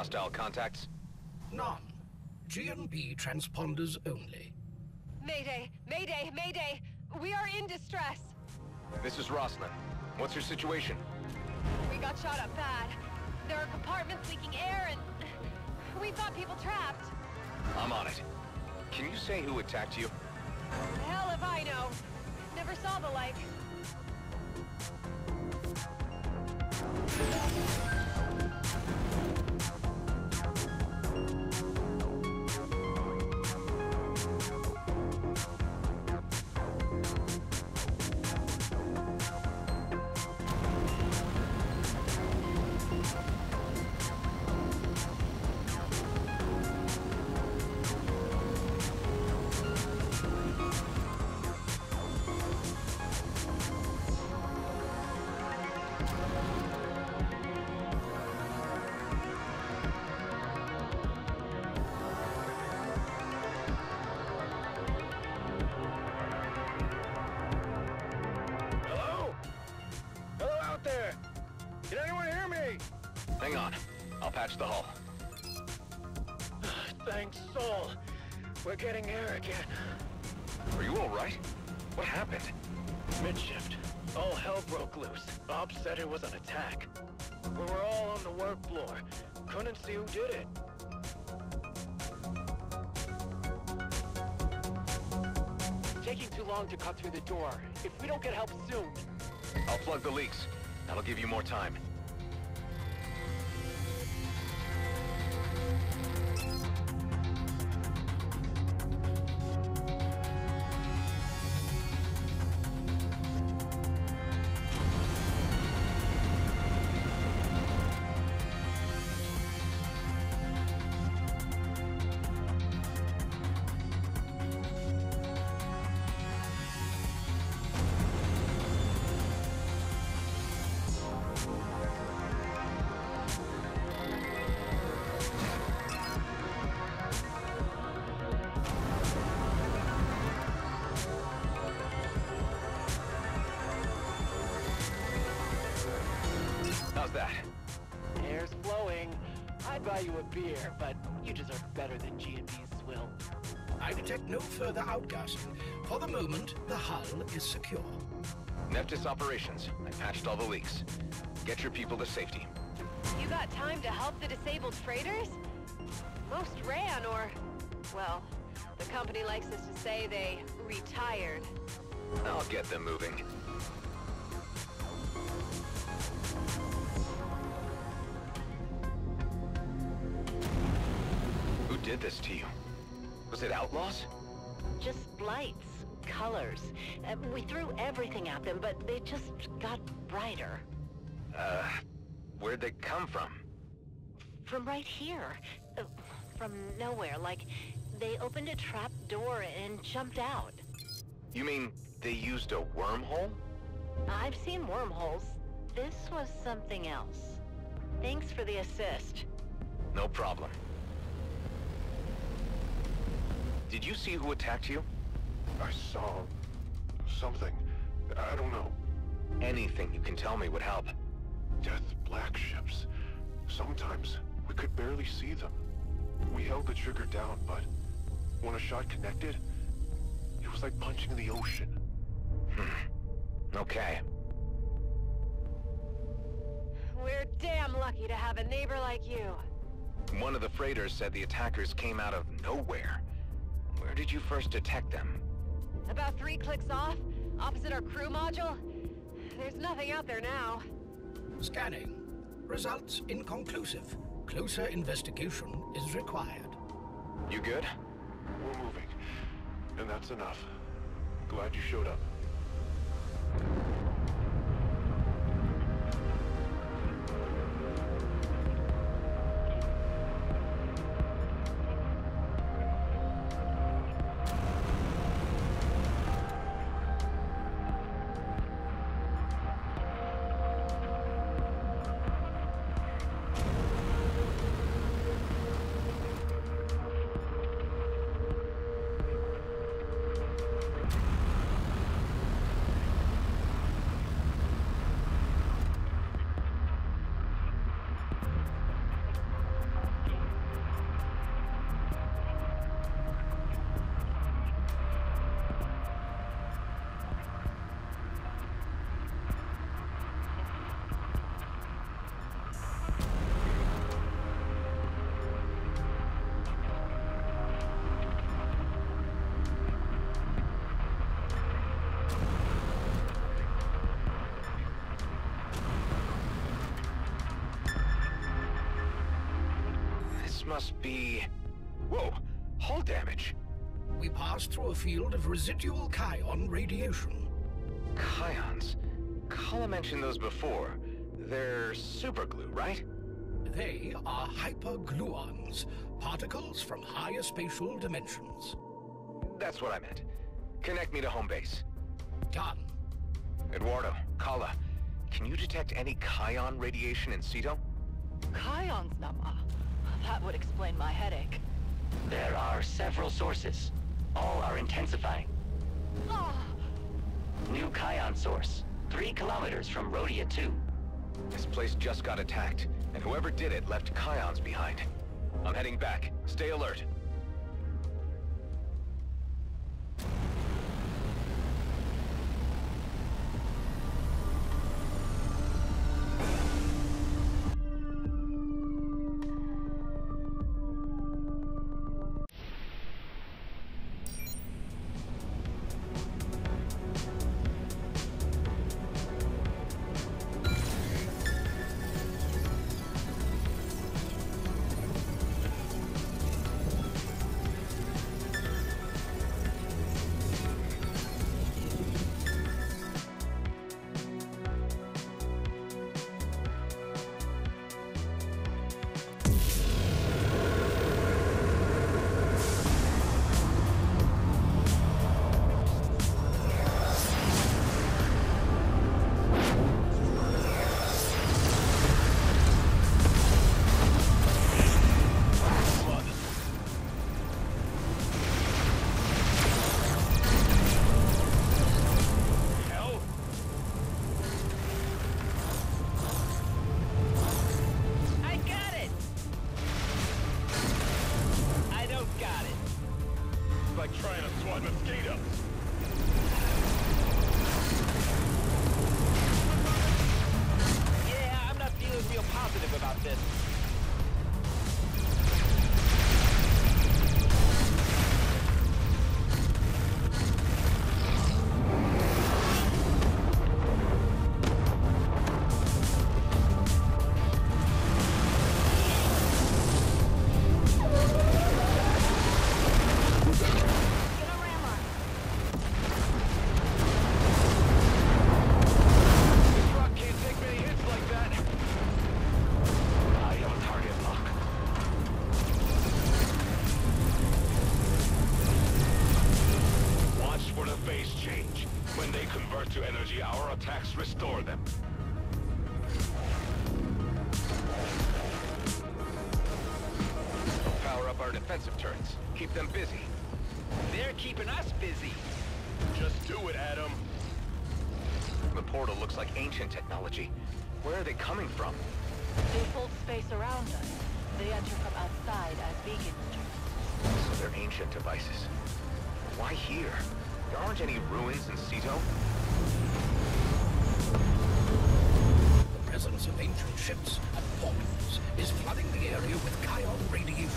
hostile contacts? None. GNB transponders only. Mayday! Mayday! Mayday! We are in distress! This is Rosslyn. What's your situation? We got shot up bad. There are compartments leaking air and... we've got people trapped. I'm on it. Can you say who attacked you? Hell if I know. Never saw the like. Hang on. I'll patch the hull. Thanks, Soul. We're getting air again. Are you alright? What happened? Mid-shift. All hell broke loose. Bob said it was an attack. We were all on the work floor. Couldn't see who did it. Taking too long to cut through the door. If we don't get help soon... I'll plug the leaks. That'll give you more time. How's that? Air's flowing. I'd buy you a beer, but you deserve better than G&B's swill. I detect no further outgassing. For the moment, the hull is secure. Neptus operations. I patched all the leaks. Get your people to safety. You got time to help the disabled freighters? Most ran or... well, the company likes us to say they retired. I'll get them moving. Who did this to you? Was it outlaws? Just lights, colors. We threw everything at them, but they just got brighter. Where'd they come from? From right here. From nowhere, like they opened a trap door and jumped out. You mean they used a wormhole? I've seen wormholes. This was something else. Thanks for the assist. No problem. Did you see who attacked you? I saw... something. I don't know. Anything you can tell me would help. Death black ships. Sometimes we could barely see them. We held the trigger down, but when a shot connected, it was like punching in the ocean. Okay. We're damn lucky to have a neighbor like you. One of the freighters said the attackers came out of nowhere. Where did you first detect them? About 3 clicks off, opposite our crew module. There's nothing out there now. Scanning. Results inconclusive. Closer investigation is required. You good? We're moving. And that's enough. Glad you showed up. must be... Whoa, hull damage. We passed through a field of residual Kion radiation. Kions. Kala mentioned those before. They're superglue, right? They are hypergluons, particles from higher spatial dimensions. That's what I meant. Connect me to home base. Done. Eduardo, Kala, can you detect any Kion radiation in Ceto? Kion's Nama. That would explain my headache. There are several sources. All are intensifying. New Kion source. 3 kilometers from Rhodia 2. This place just got attacked, and whoever did it left Kions behind. I'm heading back. Stay alert. Restore them. Power up our defensive turrets. Keep them busy. They're keeping us busy. Just do it, Adam. The portal looks like ancient technology. Where are they coming from? They hold space around us. They enter from outside as beacons turn. So they're ancient devices. Why here? There aren't any ruins in Ceto? The presence of ancient ships and portals is flooding the area with Kion radiation.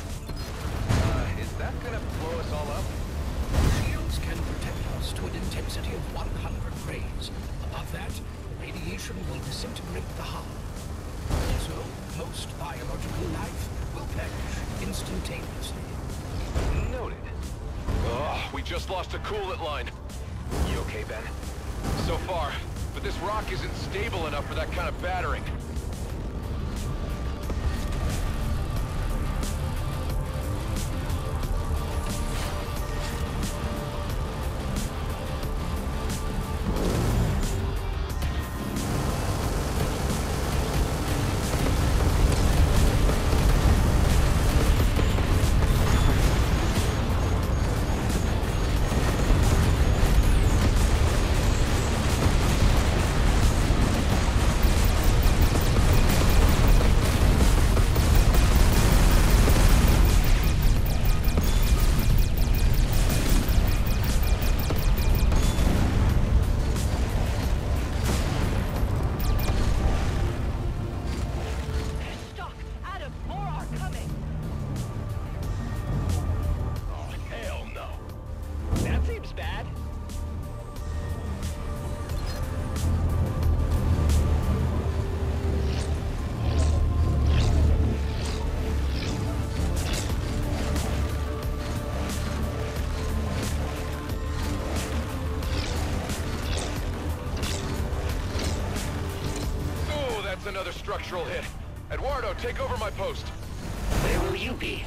Is that gonna blow us all up? Shields can protect us to an intensity of 100 rays. Above that, radiation will disintegrate the hull. Also, most biological life will perish instantaneously. Noted. Oh, we just lost a coolant line. You okay, Ben? So far, but this rock isn't stable enough for that kind of battering. structural hit. Eduardo, take over my post. Where will you be?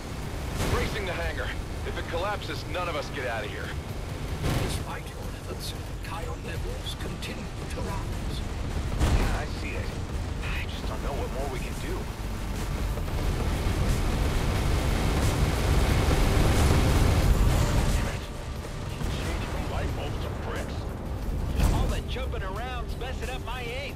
Bracing the hangar. If it collapses, none of us get out of here. Despite your efforts, Kion levels continue to rise. Yeah, I see it. I just don't know what more we can do. Damn it. Changing the light bulbs to bricks. All that jumping around's messing up my aim.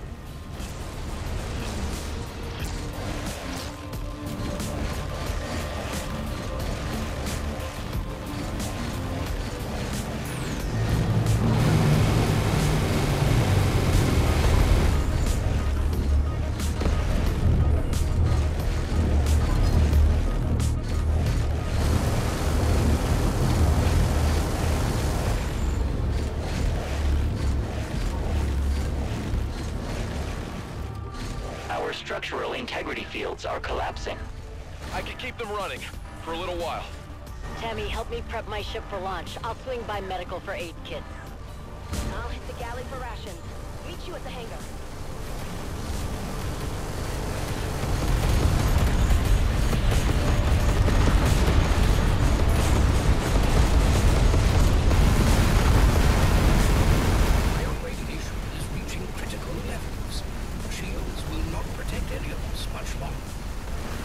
Our structural integrity fields are collapsing. I can keep them running for a little while. Tammy, help me prep my ship for launch. I'll swing by medical for aid kits. I'll hit the galley for rations. Meet you at the hangar. Ion radiation is reaching critical levels. Shields will not protect any of us much longer.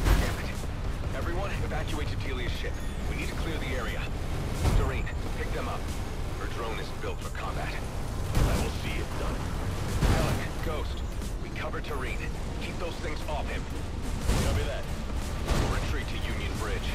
Damn it. Everyone, evacuate to Delia's ship. We need to clear the area. Doreen, pick them up. Her drone isn't built for combat. I will see it done. Alec, Ghost, we cover Doreen. Keep those things off him. Copy that. We'll retreat to Union Bridge.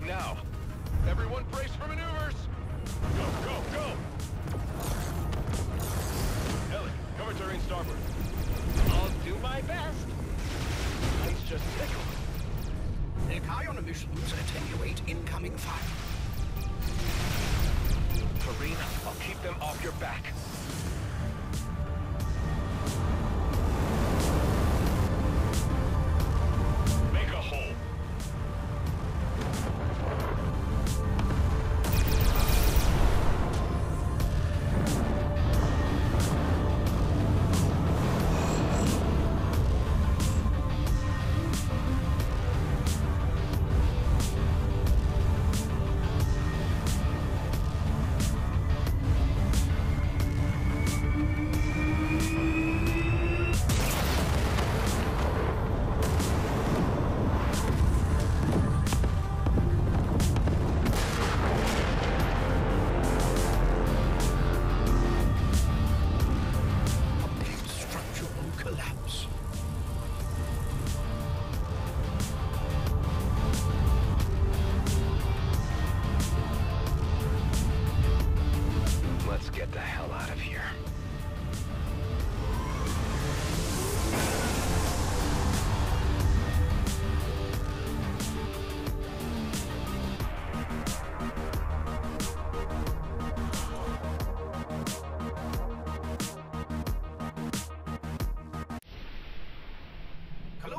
Now, everyone brace for maneuvers! Go, go, go! Ellie, cover terrain starboard. I'll do my best. Ice just tickled. Their Kion emissions attenuate incoming fire. Karina, I'll keep them off your back. Make a hole.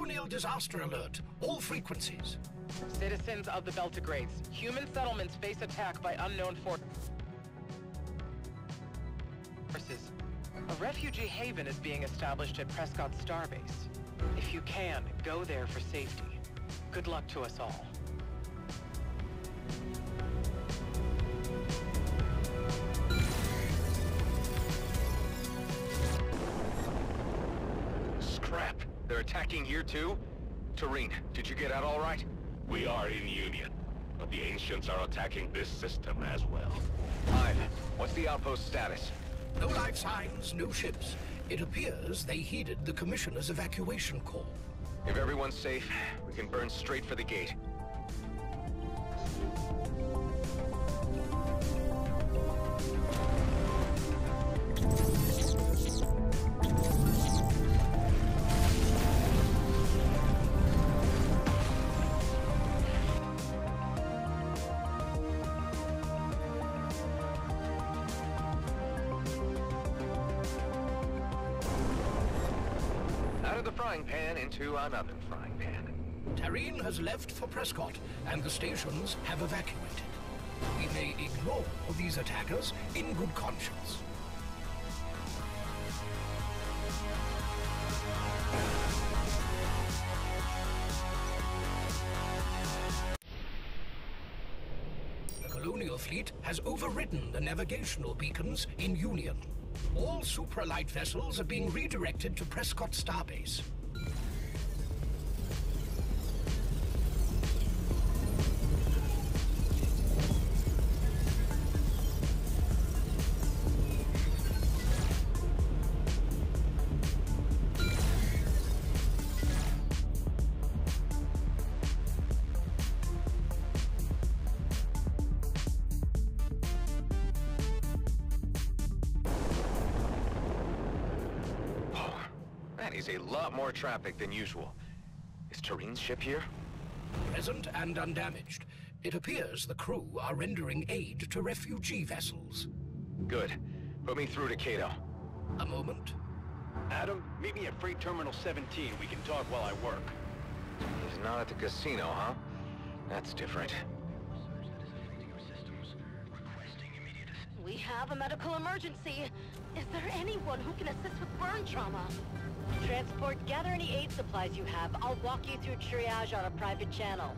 colonial disaster alert. All frequencies. Citizens of the Beltigrades, human settlements face attack by unknown forces. A refugee haven is being established at Prescott Starbase. If you can, go there for safety. Good luck to us all. Scrap! They're attacking here too? Tareen, did you get out all right? We are in Union, but the Ancients are attacking this system as well. Hive, what's the outpost status? No life signs, no ships. It appears they heeded the Commissioner's evacuation call. If everyone's safe, we can burn straight for the gate. Out of the frying pan into another frying pan. Tareen has left for Prescott, and the stations have evacuated. We may ignore these attackers in good conscience. The colonial fleet has overridden the navigational beacons in Union. All supralight vessels are being redirected to Prescott Starbase. That is a lot more traffic than usual. Is Tareen's ship here? Present and undamaged. It appears the crew are rendering aid to refugee vessels. Good. Put me through to Cato. A moment. Adam, meet me at Freight Terminal 17. We can talk while I work. He's not at the casino, huh? That's different. We have a medical emergency. Is there anyone who can assist with burn trauma? Transport, gather any aid supplies you have. I'll walk you through triage on a private channel.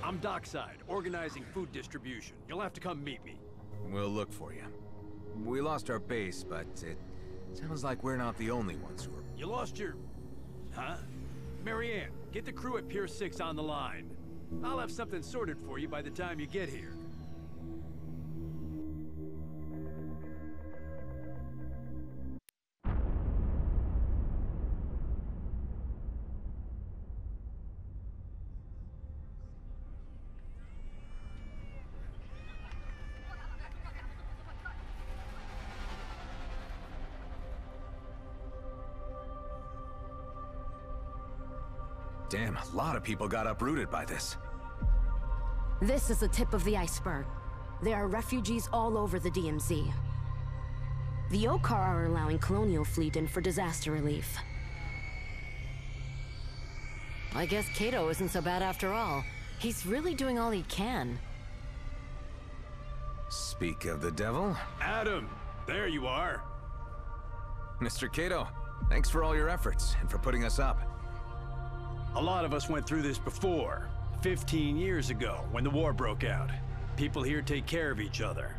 I'm dockside, organizing food distribution. You'll have to come meet me. We'll look for you. We lost our base, but it sounds like we're not the only ones who are... You lost your... Huh? Marianne, get the crew at Pier 6 on the line. I'll have something sorted for you by the time you get here. Damn, a lot of people got uprooted by this. This is the tip of the iceberg. There are refugees all over the DMZ. The Okkar are allowing Colonial Fleet in for disaster relief. I guess Cato isn't so bad after all. He's really doing all he can. Speak of the devil. Adam, there you are. Mr. Cato, thanks for all your efforts and for putting us up. A lot of us went through this before. 15 years ago, when the war broke out. People here take care of each other.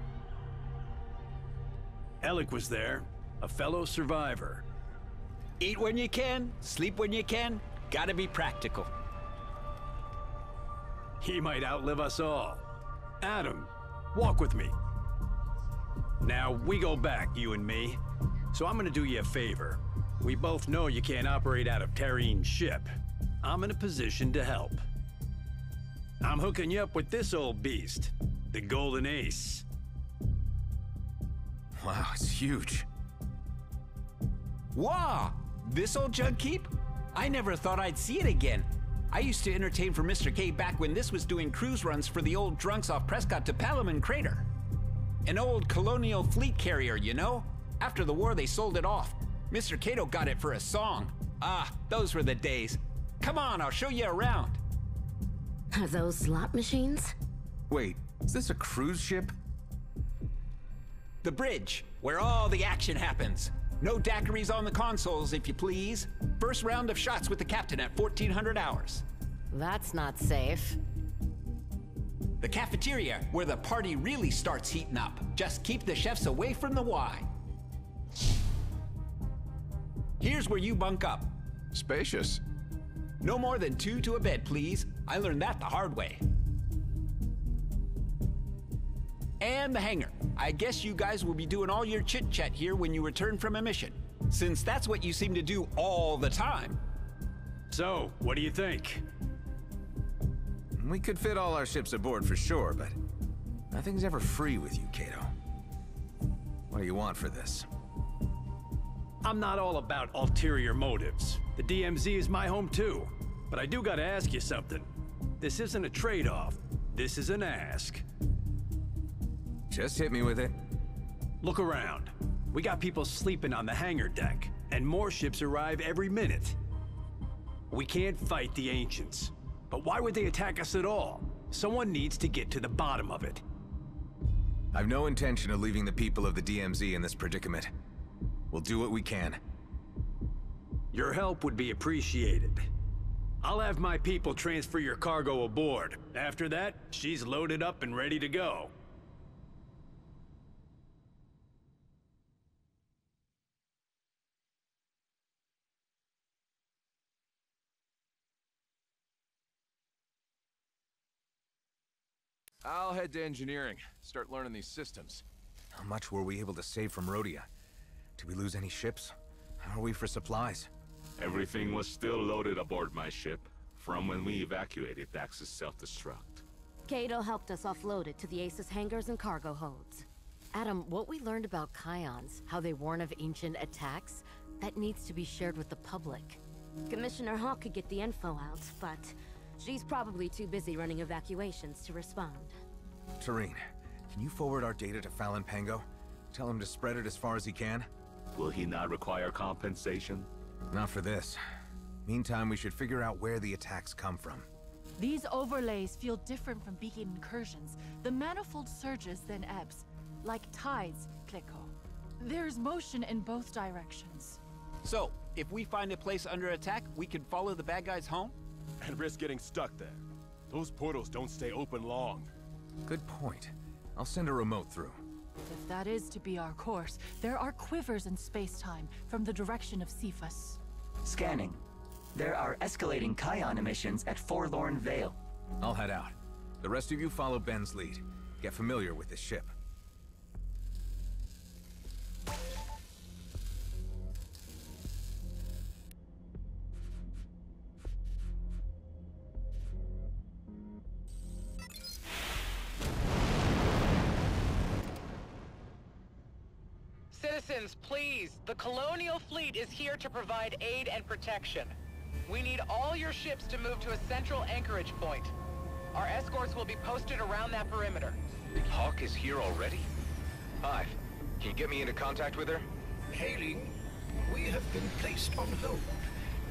Alec was there, a fellow survivor. Eat when you can, sleep when you can, gotta be practical. He might outlive us all. Adam, walk with me. Now, we go back, you and me. So I'm gonna do you a favor. We both know you can't operate out of Tareen's ship. I'm in a position to help. I'm hooking you up with this old beast, the Golden Ace. Wow, it's huge. Wow! This old junk keep? I never thought I'd see it again. I used to entertain for Mr. K back when this was doing cruise runs for the old drunks off Prescott to Palamon Crater. An old colonial fleet carrier, you know? After the war, they sold it off. Mr. Cato got it for a song. Ah, those were the days. Come on, I'll show you around. Are those slot machines? Wait, is this a cruise ship? The bridge, where all the action happens. No daiquiris on the consoles, if you please. First round of shots with the captain at 1400 hours. That's not safe. The cafeteria, where the party really starts heating up. Just keep the chefs away from the wine. Here's where you bunk up. Spacious. No more than 2 to a bed, please. I learned that the hard way. And the hangar. I guess you guys will be doing all your chit-chat here when you return from a mission, since that's what you seem to do all the time. So, what do you think? We could fit all our ships aboard for sure, but nothing's ever free with you, Cato. What do you want for this? I'm not all about ulterior motives. The DMZ is my home too. But I do gotta ask you something. This isn't a trade-off. This is an ask. Just hit me with it. Look around. We got people sleeping on the hangar deck, and more ships arrive every minute. We can't fight the Ancients. But why would they attack us at all? Someone needs to get to the bottom of it. I've no intention of leaving the people of the DMZ in this predicament. We'll do what we can. Your help would be appreciated. I'll have my people transfer your cargo aboard. After that, she's loaded up and ready to go. I'll head to engineering, start learning these systems. How much were we able to save from Rhodia? Did we lose any ships? How are we for supplies? Everything was still loaded aboard my ship, from when we evacuated Dax's self-destruct. Cato helped us offload it to the Aces hangars and cargo holds. Adam, what we learned about Kions, how they warn of ancient attacks, that needs to be shared with the public. Commissioner Hawk could get the info out, but she's probably too busy running evacuations to respond. Tareen, can you forward our data to Fallon Pango? Tell him to spread it as far as he can? Will he not require compensation? Not for this. Meantime, we should figure out where the attacks come from. These overlays feel different from beacon incursions. The manifold surges then ebbs, like tides, Kliko. There's motion in both directions. So, if we find a place under attack, we can follow the bad guys home? And risk getting stuck there. Those portals don't stay open long. Good point. I'll send a remote through. If that is to be our course, there are quivers in space-time from the direction of Cephas. Scanning. There are escalating Kion emissions at Forlorn Vale. I'll head out. The rest of you follow Ben's lead. Get familiar with this ship. Citizens, please, the Colonial Fleet is here to provide aid and protection. We need all your ships to move to a central anchorage point. Our escorts will be posted around that perimeter. Hawk is here already? Hive, can you get me into contact with her? Hailing. We have been placed on hold.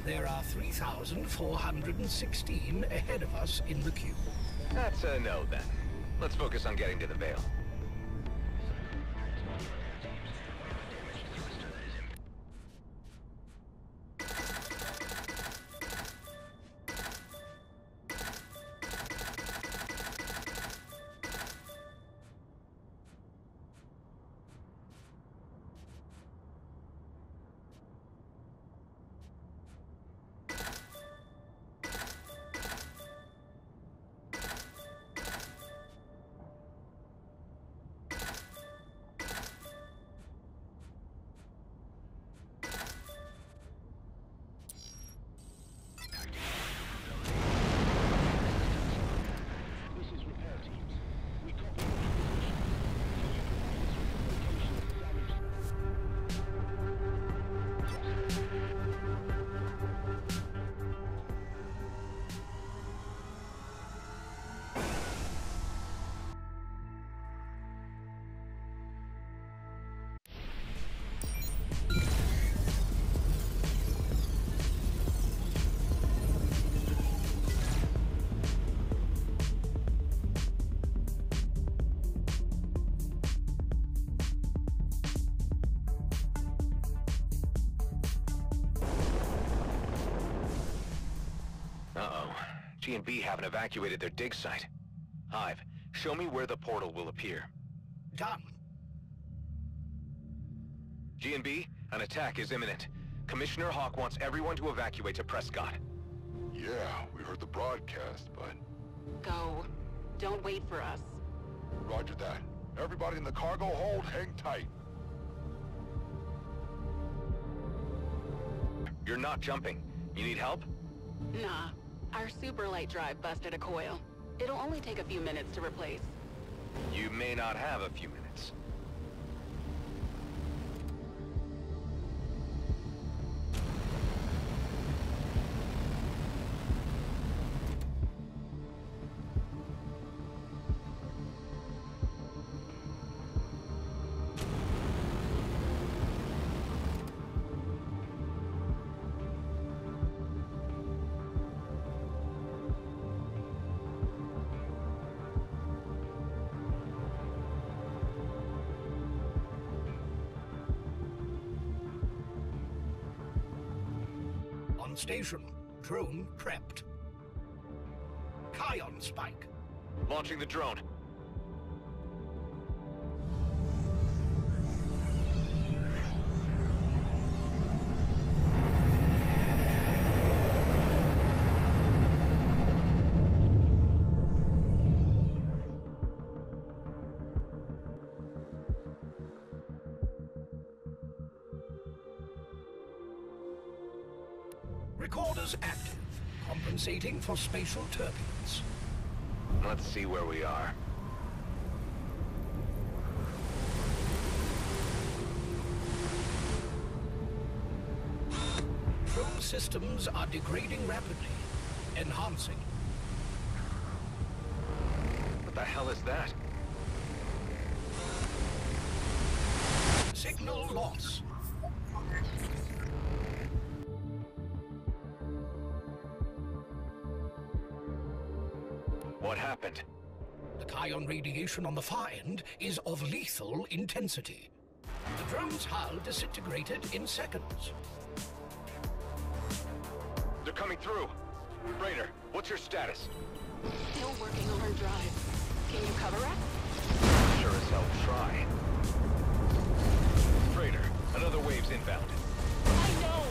There are 3,416 ahead of us in the queue. That's a no, then. Let's focus on getting to the Vale. G&B haven't evacuated their dig site. Hive, show me where the portal will appear. Done. G&B, an attack is imminent. Commissioner Hawk wants everyone to evacuate to Prescott. Yeah, we heard the broadcast, but... Go. Don't wait for us. Roger that. Everybody in the cargo hold, hang tight. You're not jumping. You need help? Nah. Our super light drive busted a coil. It'll only take a few minutes to replace. You may not have a few minutes. On station. Drone prepped. Kion spike. Launching the drone. Recorders active. Compensating for spatial turbulence. Let's see where we are. Drone systems are degrading rapidly. Enhancing. What the hell is that? Signal loss. What happened? The Kion radiation on the far end is of lethal intensity. The drone's hull disintegrated in seconds. They're coming through. Raider, what's your status? Still working on our drive. Can you cover us? Sure as hell try. Raider, another wave's inbound. I know!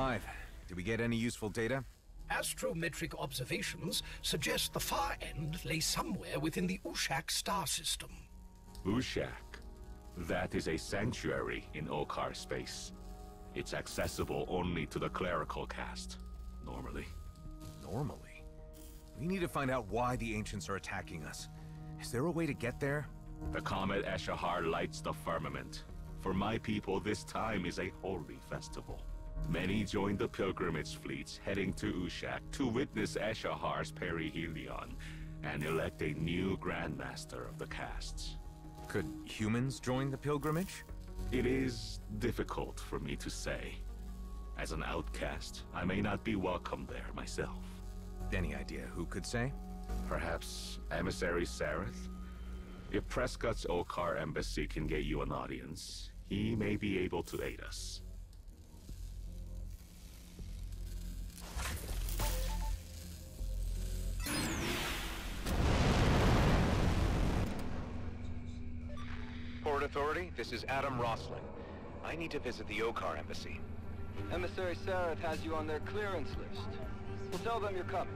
Hive, did we get any useful data? Astrometric observations suggest the far end lay somewhere within the Ushak star system. Ushak? That is a sanctuary in Okkar space. It's accessible only to the clerical caste, normally. Normally? We need to find out why the Ancients are attacking us. Is there a way to get there? The comet Eshahar lights the firmament. For my people, this time is a holy festival. Many join the pilgrimage fleets heading to Ushak to witness Eshahar's perihelion and elect a new Grandmaster of the castes. Could humans join the pilgrimage? It is difficult for me to say. As an outcast, I may not be welcome there myself. Any idea who could say? Perhaps Emissary Sareth? If Prescott's Okkar embassy can get you an audience, he may be able to aid us. Port Authority, this is Adam Rosling. I need to visit the Okkar embassy. Emissary Sareth has you on their clearance list. We'll tell them you're coming.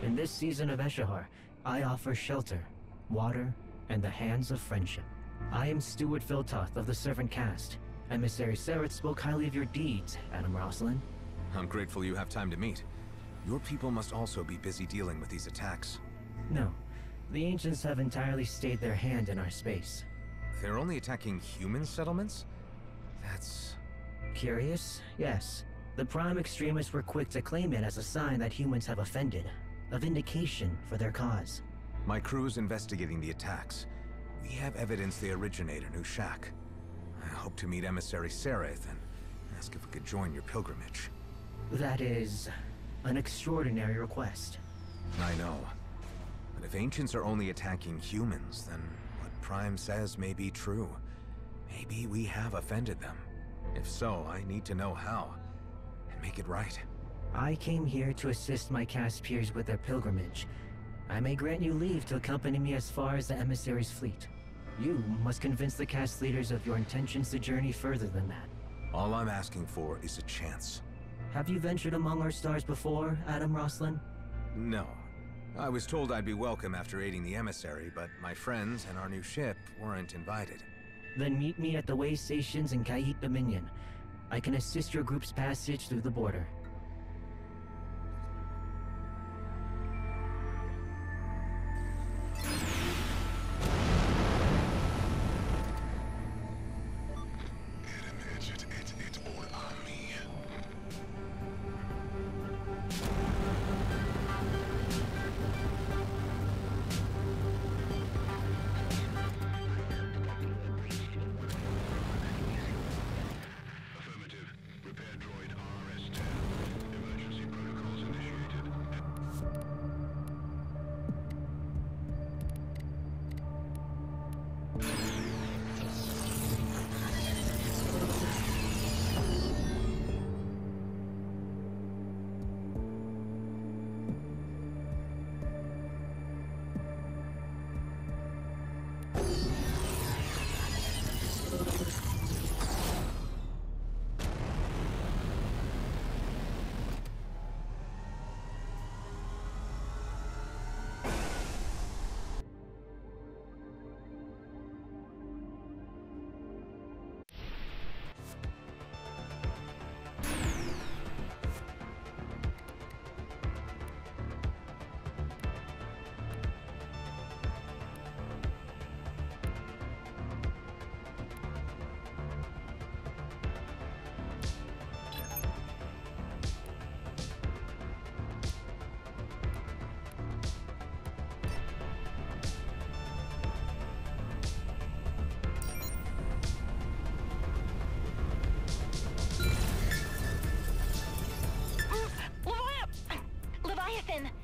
In this season of Eshahar, I offer shelter, water, and the hands of friendship. I am Steward Filtoth of the Servant Caste. Emissary Sareth spoke highly of your deeds, Adam Roslin. I'm grateful you have time to meet. Your people must also be busy dealing with these attacks. No. The Ancients have entirely stayed their hand in our space. They're only attacking human settlements? That's... Curious? Yes. The Prime Extremists were quick to claim it as a sign that humans have offended. A vindication for their cause. My crew is investigating the attacks. We have evidence they originate in Ushak. I hope to meet Emissary Sareth and ask if we could join your pilgrimage. That is... an extraordinary request. I know. But if Ancients are only attacking humans, then what Prime says may be true. Maybe we have offended them. If so, I need to know how, and make it right. I came here to assist my caste peers with their pilgrimage. I may grant you leave to accompany me as far as the emissary's fleet. You must convince the caste leaders of your intentions to journey further than that. All I'm asking for is a chance. Have you ventured among our stars before, Adam Roslin? No. I was told I'd be welcome after aiding the emissary, but my friends and our new ship weren't invited. Then meet me at the way stations in Kait Dominion. I can assist your group's passage through the border.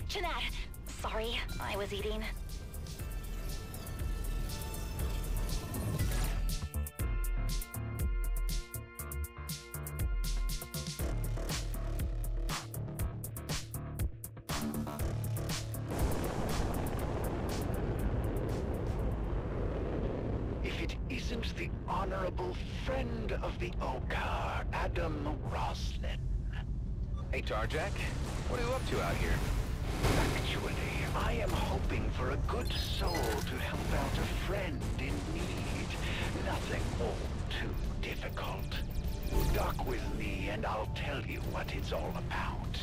Jeanette! Sorry, I was eating. isn't the honorable friend of the Okkar, Adam Roslin? Hey, Tarjak. What are you up to out here? Actually, I am hoping for a good soul to help out a friend in need. Nothing all too difficult. Dock with me and I'll tell you what it's all about.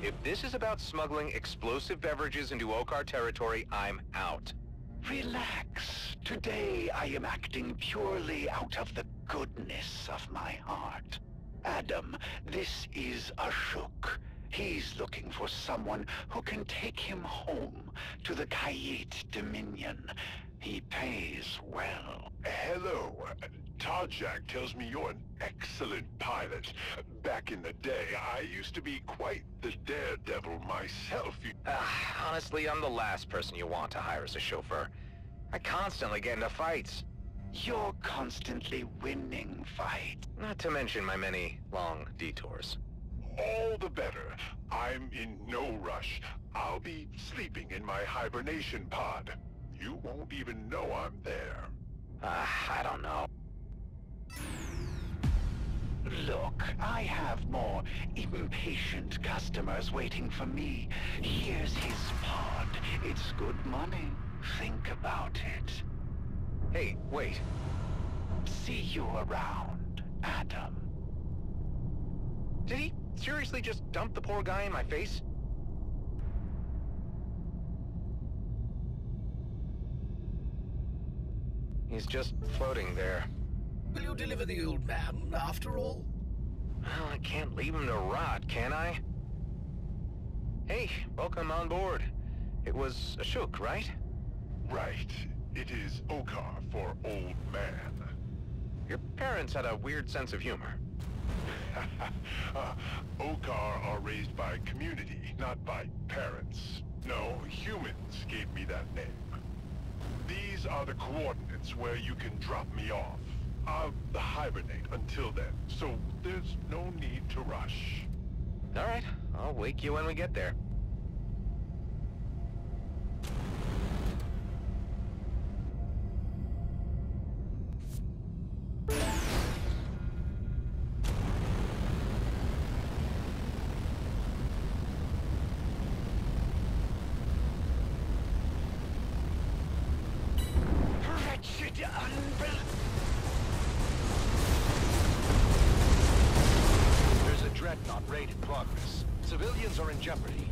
If this is about smuggling explosive beverages into Okkar territory, I'm out. Relax. Today I am acting purely out of the goodness of my heart. Adam, this is Ashok. He's looking for someone who can take him home to the Kayet Dominion. He pays well. Hello. Tarjak tells me you're an excellent pilot. Back in the day, I used to be quite the daredevil myself. Honestly, I'm the last person you want to hire as a chauffeur. I constantly get into fights. You're constantly winning fights. Not to mention my many long detours. All the better. I'm in no rush. I'll be sleeping in my hibernation pod. You won't even know I'm there. I don't know. Look, I have more impatient customers waiting for me. Here's his pod. It's good money. Think about it. Hey, wait. See you around, Adam. Did he seriously just dump the poor guy in my face? He's just floating there. Will you deliver the old man, after all? Well, I can't leave him to rot, can I? Hey, welcome on board. It was Ashok, right? Right. It is Okkar for old man. Your parents had a weird sense of humor. Okkar are raised by community, not by parents. No, humans gave me that name. These are the coordinates where you can drop me off. I'll hibernate until then, so there's no need to rush. All right, I'll wake you when we get there. There's a dreadnought raid in progress. Civilians are in jeopardy.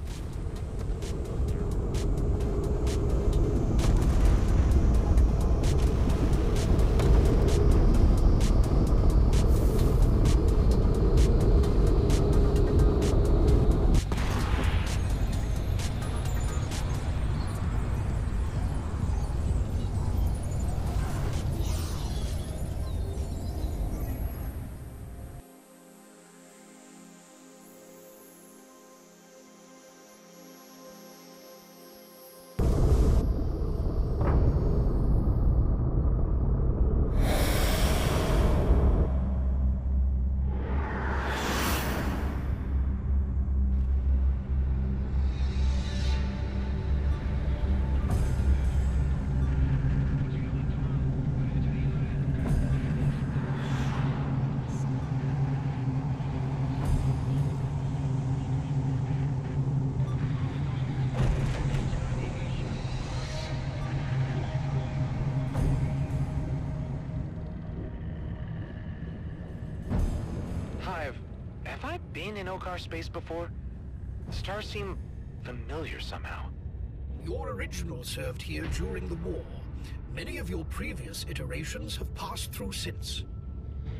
Have I been in Okkar space before? The stars seem familiar somehow. Your original served here during the war. Many of your previous iterations have passed through since.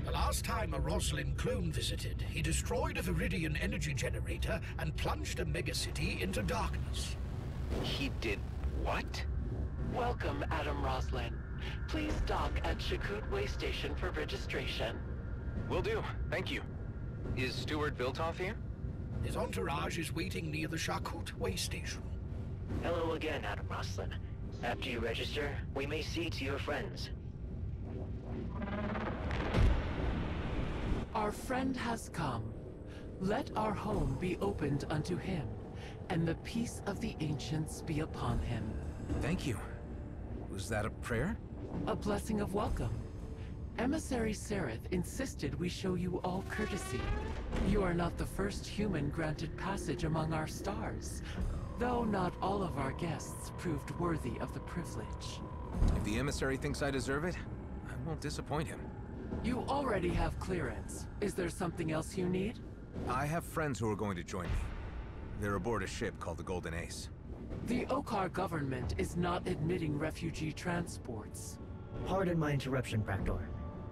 The last time a Roslin clone visited, he destroyed a Viridian energy generator and plunged a megacity into darkness. He did what? Welcome, Adam Roslin. Please dock at Shakut Way Station for registration. Will do, thank you. Is Steward Viltoff here? His entourage is waiting near the Shakut Way Station. Hello again, Adam Roslin. After you register, we may see to your friends. Our friend has come. Let our home be opened unto him, and the peace of the ancients be upon him. Thank you. Was that a prayer? A blessing of welcome. Emissary Sereth insisted we show you all courtesy. You are not the first human granted passage among our stars, though not all of our guests proved worthy of the privilege. If the emissary thinks I deserve it, I won't disappoint him. You already have clearance. Is there something else you need? I have friends who are going to join me. They're aboard a ship called the Golden Ace. The Okkar government is not admitting refugee transports. Pardon my interruption, Bractor.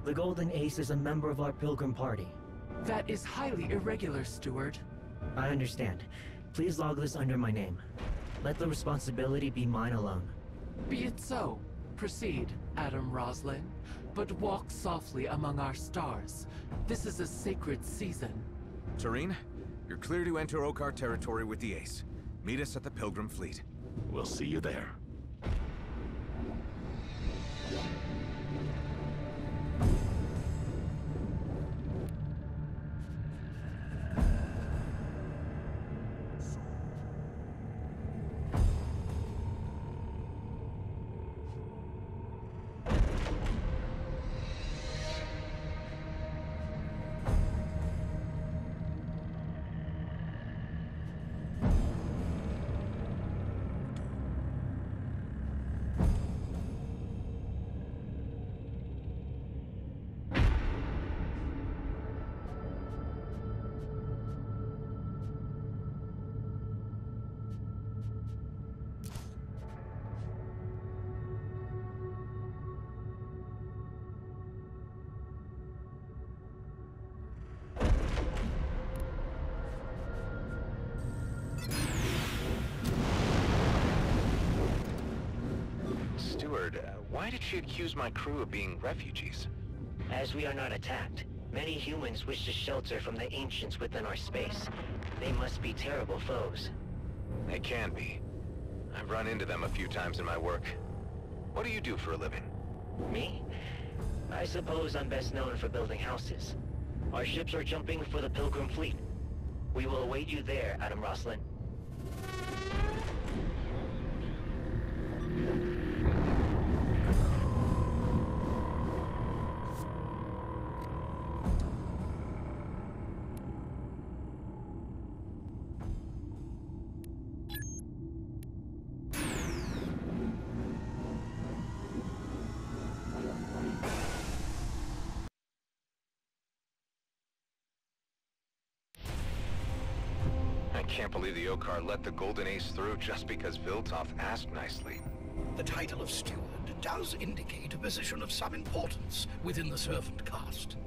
The Golden Ace is a member of our Pilgrim party. That is highly irregular, Steward. I understand. Please log this under my name. Let the responsibility be mine alone. Be it so. Proceed, Adam Roslin. But walk softly among our stars. This is a sacred season. Tareen, you're clear to enter Okkar territory with the Ace. Meet us at the Pilgrim Fleet. We'll see you there. Why did she accuse my crew of being refugees? As we are not attacked, many humans wish to shelter from the ancients within our space. They must be terrible foes. They can be. I've run into them a few times in my work. What do you do for a living? Me? I suppose I'm best known for building houses. Our ships are jumping for the Pilgrim Fleet. We will await you there, Adam Roslin. I can't believe the Okkar let the Golden Ace through just because Viltoff asked nicely. The title of steward does indicate a position of some importance within the servant caste.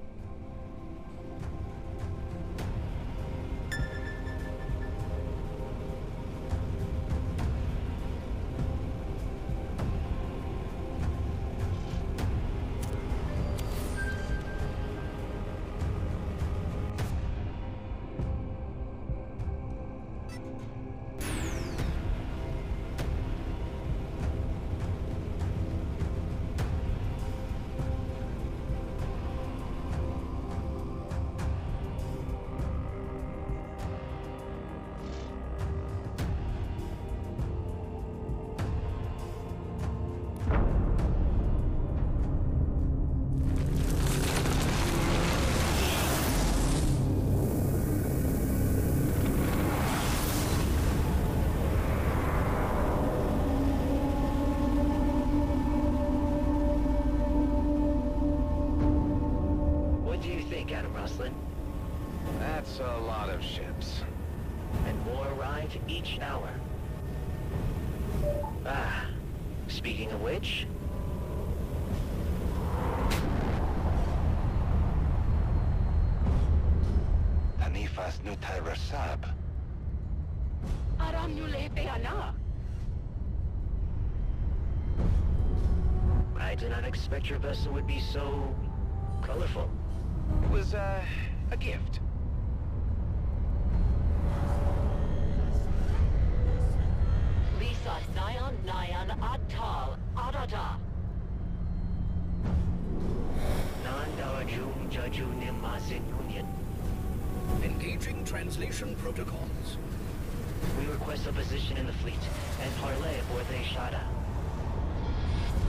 That's a lot of ships. And more arrive each hour. Ah, speaking of which, was nutai rasab. Aram nule beana. I did not expect your vessel would be so colorful. It was, a gift. Lisa Nyan Atal Adada. Nandawajum Jaju Nimasin Union. Engaging translation protocols. We request a position in the fleet and parley aboard the Ishada.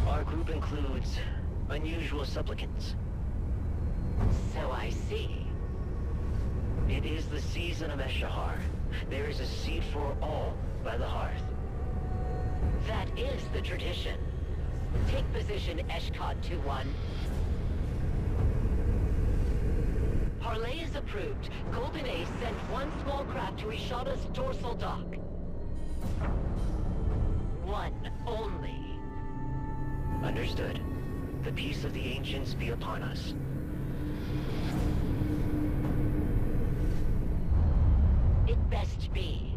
Our group includes unusual supplicants. So I see. It is the season of Eshahar. There is a seat for all by the hearth. That is the tradition. Take position, Eshkot 2-1. Parley is approved. Golden Ace sent one small craft to Ishada's dorsal dock. One only. Understood. The peace of the ancients be upon us. It best be.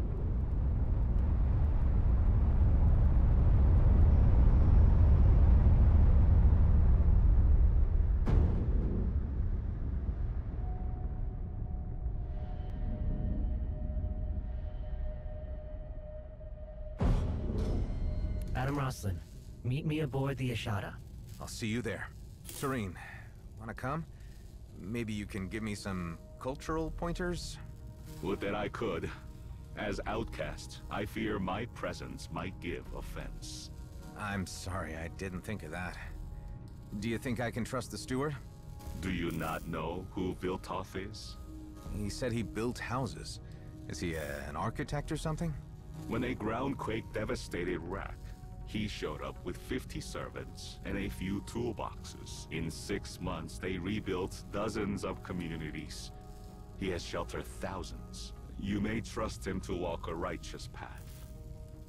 Adam Roslin, meet me aboard the Ishada. I'll see you there. Serene, wanna come? Maybe you can give me some cultural pointers? Would that I could. As outcast, I fear my presence might give offense. I'm sorry, I didn't think of that. Do you think I can trust the steward? Do you not know who Viltoth is? He said he built houses. Is he an architect or something? When a groundquake devastated Rack, he showed up with 50 servants and a few toolboxes. In 6 months, they rebuilt dozens of communities. He has sheltered thousands. You may trust him to walk a righteous path.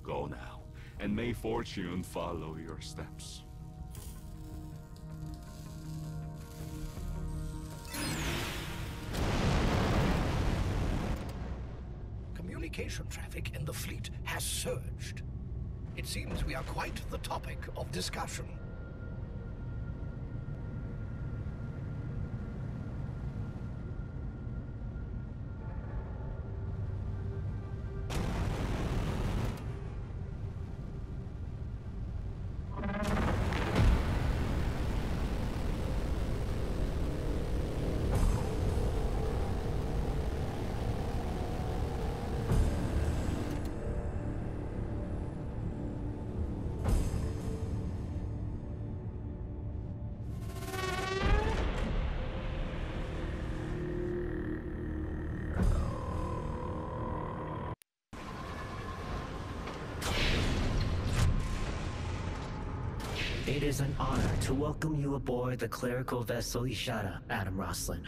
Go now, and may fortune follow your steps. Communication traffic in the fleet has surged. It seems we are quite the topic of discussion. It is an honor to welcome you aboard the clerical vessel Ishada, Adam Roslin.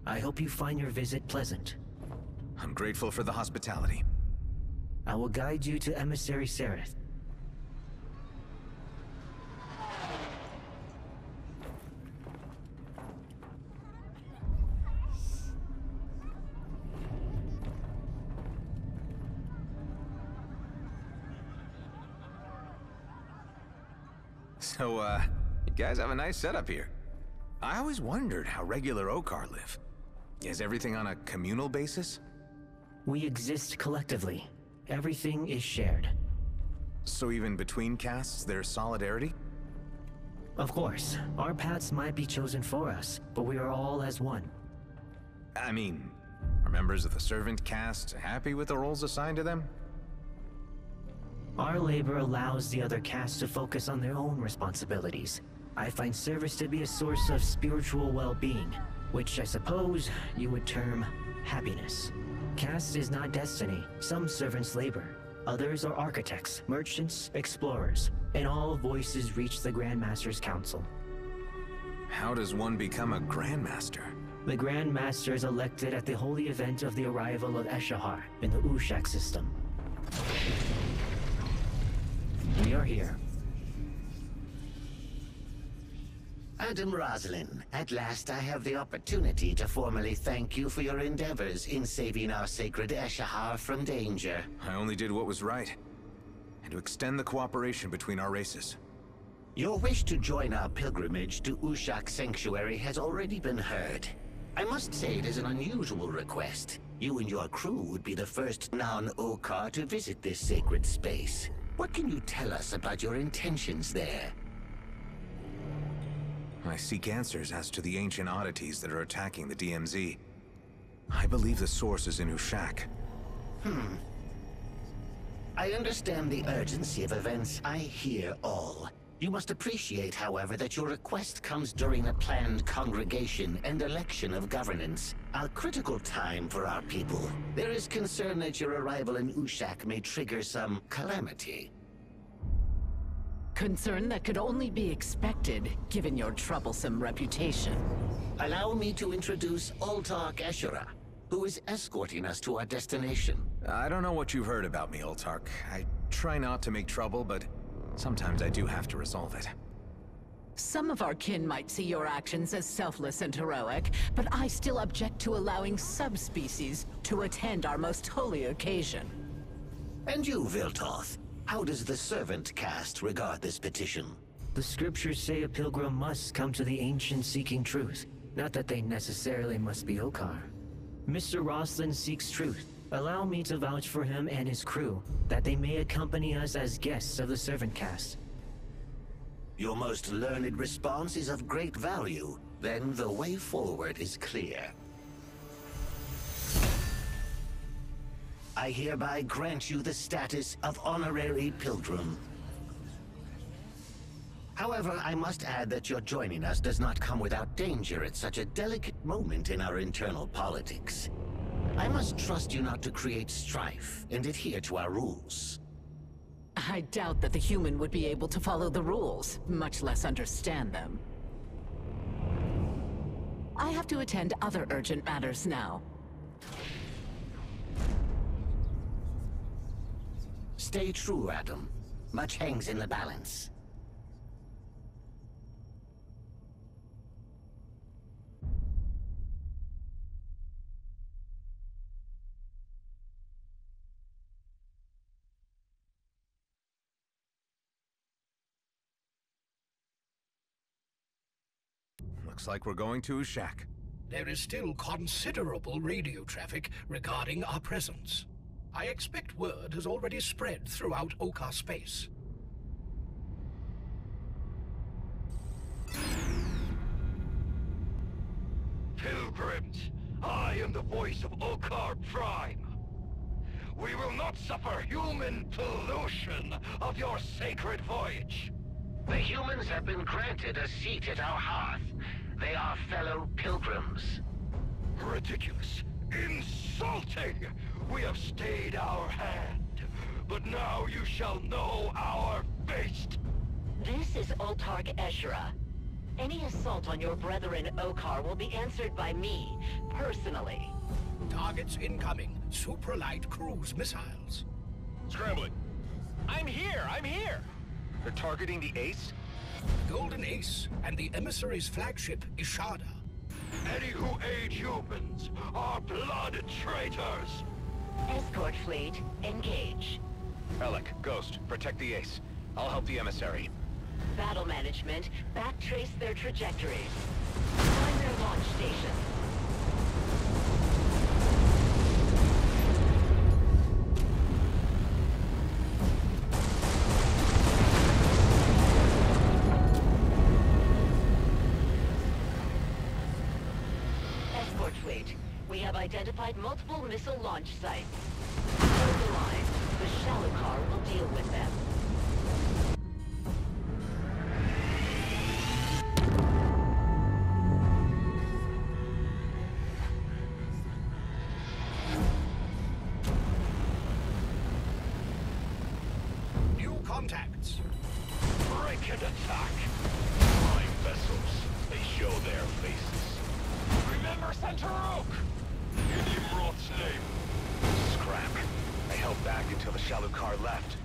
I hope you find your visit pleasant. I'm grateful for the hospitality. I will guide you to Emissary Sereth. So, you guys have a nice setup here. I always wondered how regular Okkar live. Is everything on a communal basis? We exist collectively. Everything is shared. So even between castes, there's solidarity? Of course. Our paths might be chosen for us, but we are all as one. I mean, are members of the servant caste happy with the roles assigned to them? Our labor allows the other castes to focus on their own responsibilities. I find service to be a source of spiritual well-being, which I suppose you would term happiness. Caste is not destiny. Some servants labor. Others are architects, merchants, explorers, and all voices reach the Grandmaster's Council. How does one become a Grandmaster? The Grandmaster is elected at the holy event of the arrival of Eshahar in the Ushak system. We are here. Adam Roslin, at last I have the opportunity to formally thank you for your endeavors in saving our sacred Eshahar from danger. I only did what was right, and to extend the cooperation between our races. Your wish to join our pilgrimage to Ushak Sanctuary has already been heard. I must say it is an unusual request. You and your crew would be the first non-Okkar to visit this sacred space. What can you tell us about your intentions there? I seek answers as to the ancient oddities that are attacking the DMZ. I believe the source is in Ushak. I understand the urgency of events. I hear all. You must appreciate, however, that your request comes during a planned congregation and election of governance. A critical time for our people. There is concern that your arrival in Ushak may trigger some calamity. Concern that could only be expected, given your troublesome reputation. Allow me to introduce Ultark Eshura, who is escorting us to our destination. I don't know what you've heard about me, Ultark. I try not to make trouble, but sometimes I do have to resolve it. Some of our kin might see your actions as selfless and heroic, but I still object to allowing subspecies to attend our most holy occasion. And you, Viltoth? How does the Servant caste regard this petition? The scriptures say a pilgrim must come to the ancient seeking truth, not that they necessarily must be Okkar. Mr. Roslin seeks truth. Allow me to vouch for him and his crew, that they may accompany us as guests of the Servant caste. Your most learned response is of great value. Then the way forward is clear. I hereby grant you the status of Honorary Pilgrim. However, I must add that your joining us does not come without danger at such a delicate moment in our internal politics. I must trust you not to create strife and adhere to our rules. I doubt that the human would be able to follow the rules, much less understand them. I have to attend other urgent matters now. Stay true, Adam. Much hangs in the balance. Looks like we're going to Ushak. There is still considerable radio traffic regarding our presence. I expect word has already spread throughout Okkar space. Pilgrims, I am the voice of Okkar Prime. We will not suffer human pollution of your sacred voyage. The humans have been granted a seat at our hearth. They are fellow pilgrims. Ridiculous. Insulting! We have stayed our hand, but now you shall know our fate! This is Ultark Eshura. Any assault on your brethren Okkar will be answered by me, personally. Targets incoming. Supralight cruise missiles. Scrambling. I'm here! They're targeting the Ace? Golden Ace and the emissary's flagship, Ishada. Any who aid humans are blood traitors! Escort fleet, engage. Alec, Ghost, protect the Ace. I'll help the emissary. Battle management, backtrace their trajectories. Find their launch station. Escort fleet, we have identified multiple missile launch sites. Hold the line. The shallow car will deal with them. New contacts. Break and attack! Flying vessels, they show their faces. Remember Center Oak! In Imroth's name. Scrap. I held back until the shallow car left.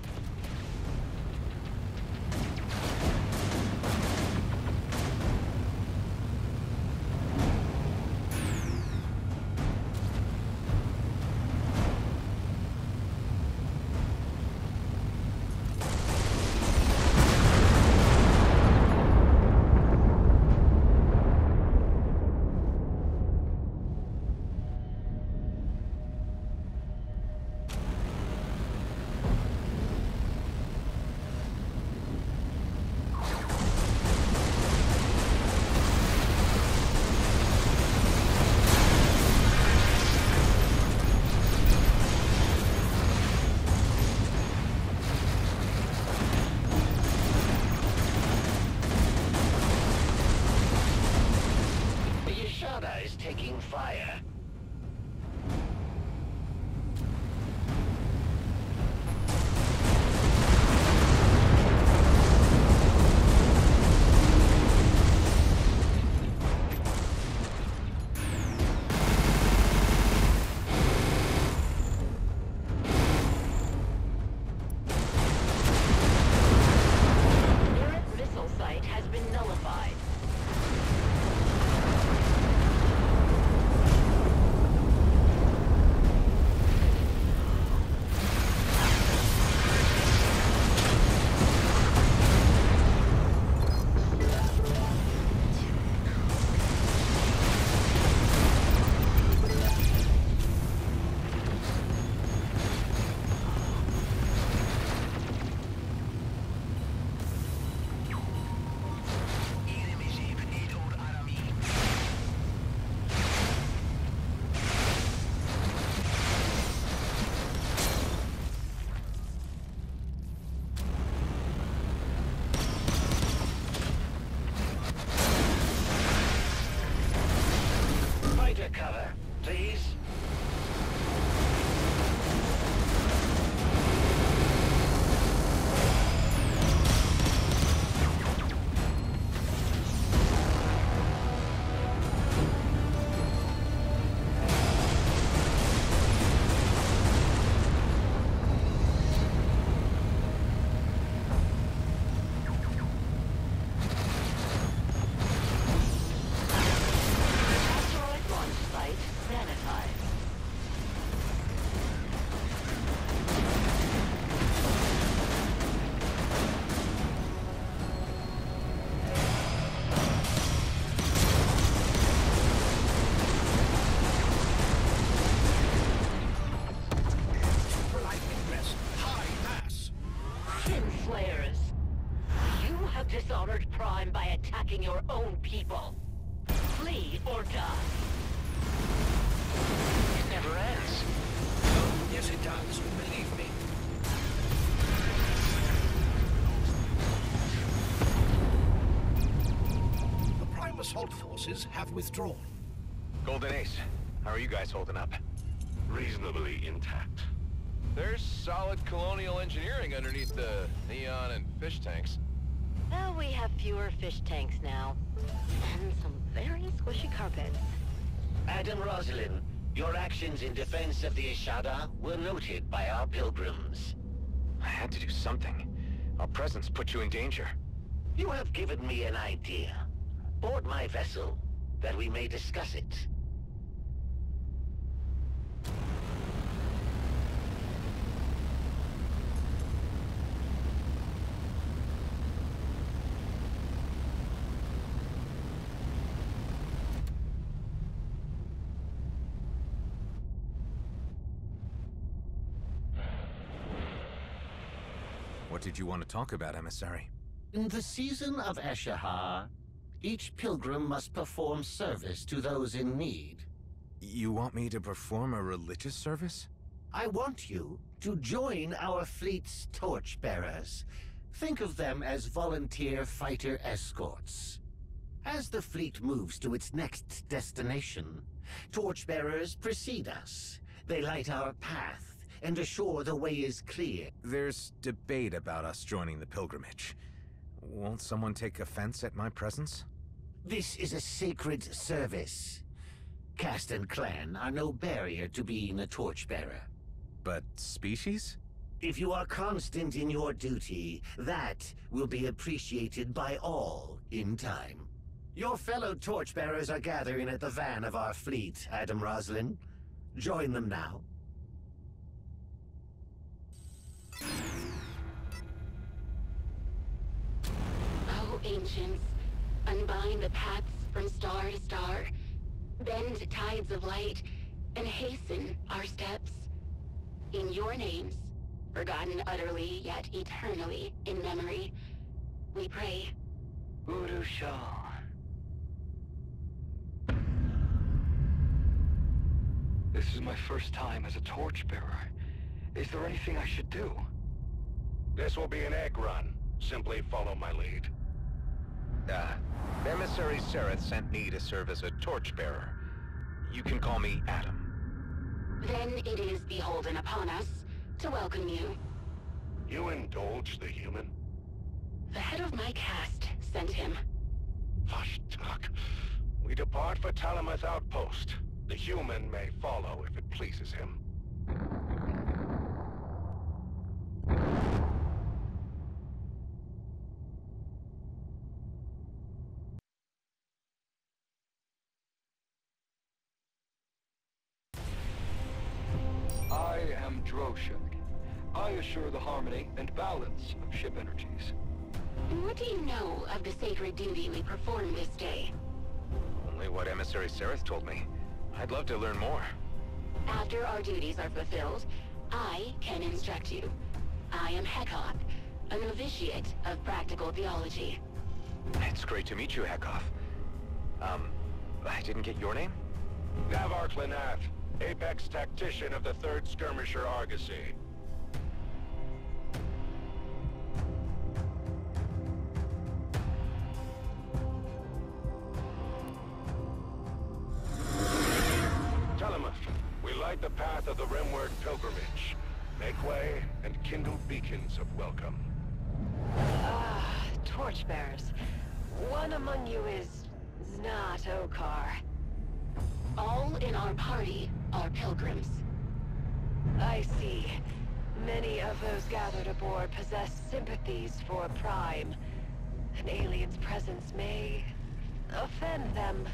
Ishada is taking fire. Cover, please. dishonored Prime by attacking your own people. Flee or die. It never ends. Yes, it does. Believe me. The Prime assault forces have withdrawn. Golden Ace, how are you guys holding up? Reasonably intact. There's solid colonial engineering underneath the neon and fish tanks. Well, we have fewer fish tanks now. And some very squishy carpets. Adam Rosalind, your actions in defense of the Ishada were noted by our pilgrims. I had to do something. Our presence put you in danger. You have given me an idea. Board my vessel, that we may discuss it. What did you want to talk about, Emissary? In the season of Eshahar, each pilgrim must perform service to those in need. You want me to perform a religious service? I want you to join our fleet's torchbearers. Think of them as volunteer fighter escorts. As the fleet moves to its next destination, torchbearers precede us. They light our path and assure the way is clear. There's debate about us joining the pilgrimage. Won't someone take offense at my presence? This is a sacred service. Caste and clan are no barrier to being a torchbearer. But species? If you are constant in your duty, that will be appreciated by all in time. Your fellow torchbearers are gathering at the van of our fleet, Adam Rosalind. Join them now. Oh, ancients, unbind the paths from star to star, bend tides of light, and hasten our steps. In your names, forgotten utterly yet eternally in memory, we pray. Uru Shah. This is my first time as a torchbearer. Is there anything I should do? This will be an egg run. Simply follow my lead. Emissary Sereth sent me to serve as a torchbearer. You can call me Adam. Then it is beholden upon us to welcome you. You indulge the human? The head of my caste sent him. Hush, Tuck. We depart for Talamuth Outpost. The human may follow if it pleases him. I am Droshak. I assure the harmony and balance of ship energies. What do you know of the sacred duty we perform this day? Only what Emissary Sereth told me. I'd love to learn more. After our duties are fulfilled, I can instruct you. I am Hekoth, a novitiate of practical theology. It's great to meet you, Hekoth. I didn't get your name? Navar Klinath, Apex Tactician of the 3rd Skirmisher Argosy. Talamuth, we light the path of the Rimward Pilgrimage. Make way and kindle beacons of welcome. Ah, torchbearers. One among you is not Okkar. All in our party are pilgrims. I see. Many of those gathered aboard possess sympathies for Prime. An alien's presence may offend them.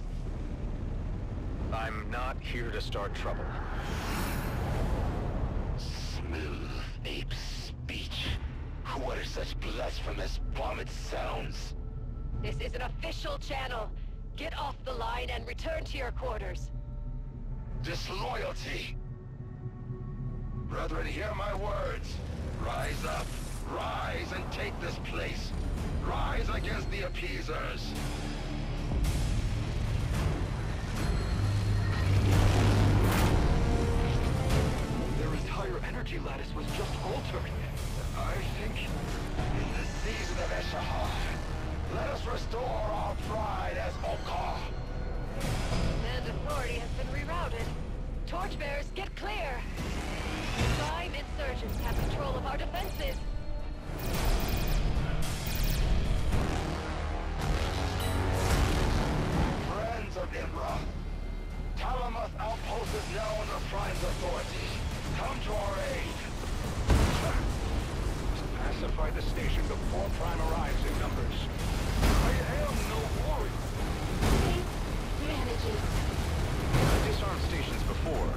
I'm not here to start trouble. Smooth ape speech. What are such blasphemous vomit sounds? This is an official channel. Get off the line and return to your quarters. Disloyalty! Brethren, hear my words. Rise up. Rise and take this place. Rise against the appeasers. Their entire energy lattice was just altered. I think in the season of Eshahar, let us restore our pride as Okkar. Command authority has been rerouted. Torchbearers, get clear! 5 insurgents have control of our defenses. Friends of Imra, Talamuth Outpost is now under Prime's authority. Come to our aid. Pacify the station before Prime arrives in numbers. I am no warrior. Manages. I've disarmed stations before.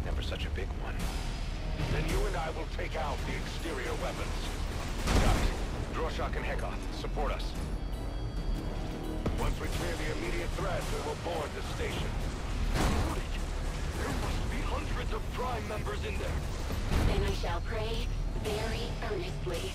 Never such a big one. Then you and I will take out the exterior weapons. Got it. Droshak and Hekoth, support us. Once we clear the immediate threat, we will board the station. There must be hundreds of Prime members in there. Then I shall pray very earnestly.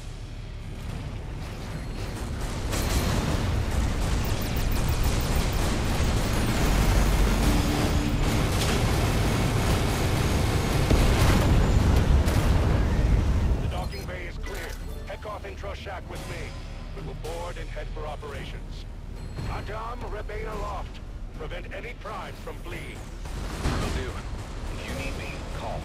The docking bay is clear. Hekoth and Droshak with me. We will board and head for operations. Adam, remain aloft. Prevent any primes from fleeing. Will do. If you need me, call.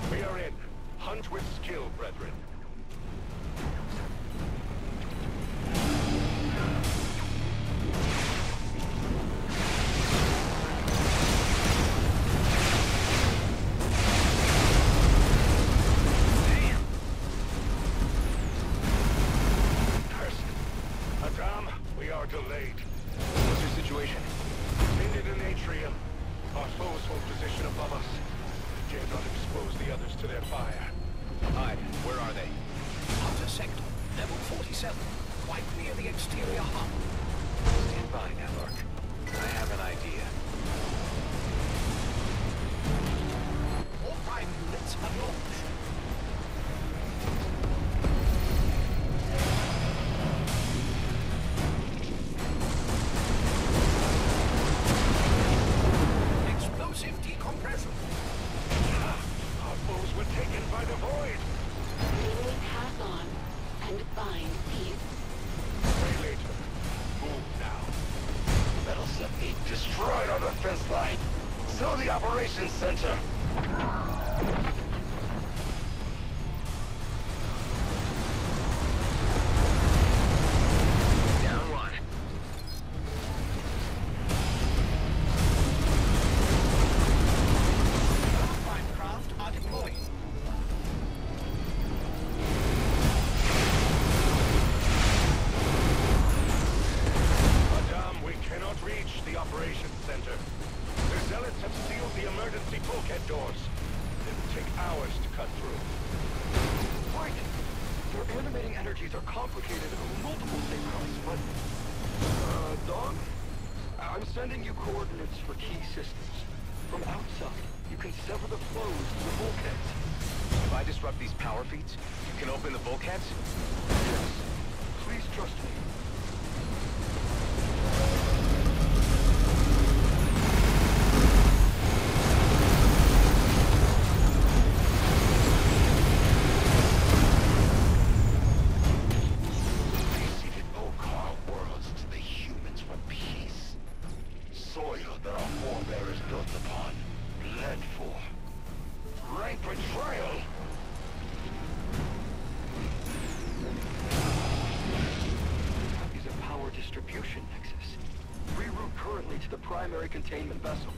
We are in. Hunt with skill, brethren. Delayed. What's your situation? Pinned in an atrium. Our foes hold position above us. Dare not expose the others to their fire. Aye, where are they? Outer sector, level 47, quite near the exterior hull. Stand by, Navark. I have an idea. All Prime units have launched. energies are complicated on multiple safeguards, but... Dog? I'm sending you coordinates for key systems. From outside, you can sever the flows to the bulkheads. If I disrupt these power feeds, you can open the bulkheads? Yes. Please trust me. Seeded Okkar worlds to the humans for peace. Soil that our forebears built upon, bled for. Rank betrayal! Is a power distribution nexus. Reroute currently to the primary containment vessel.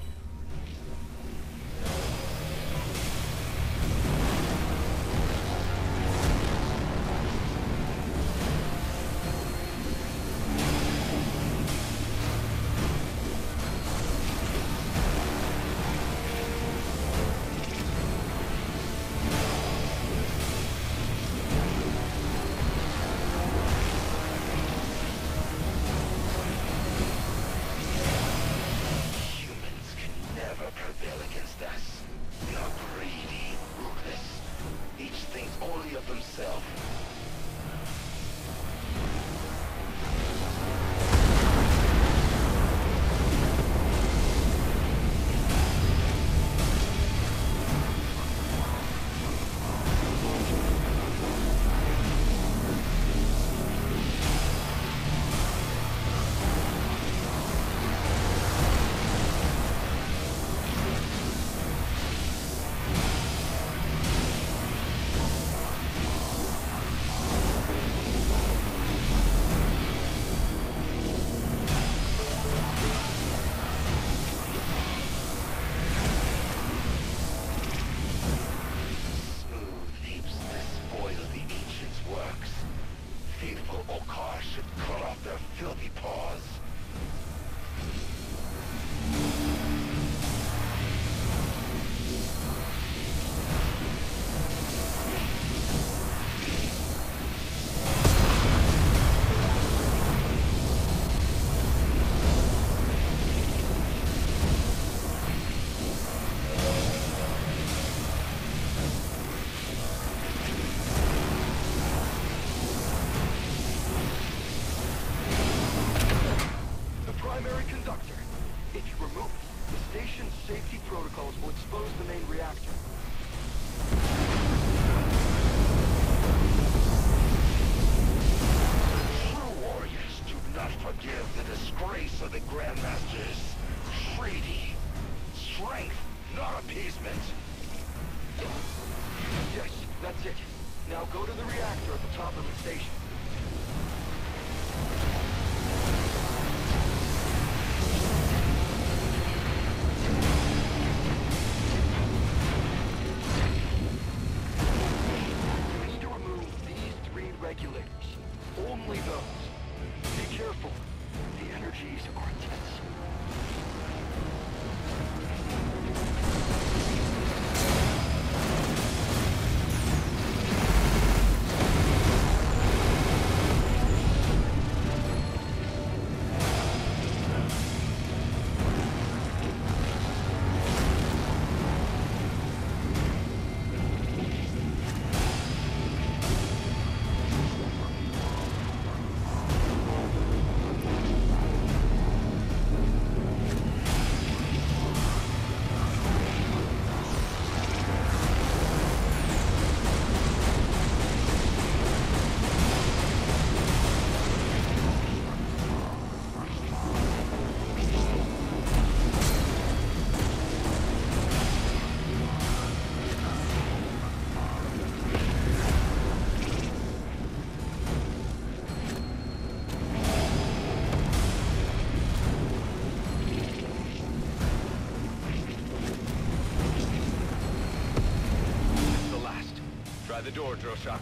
Try the door, Droshak.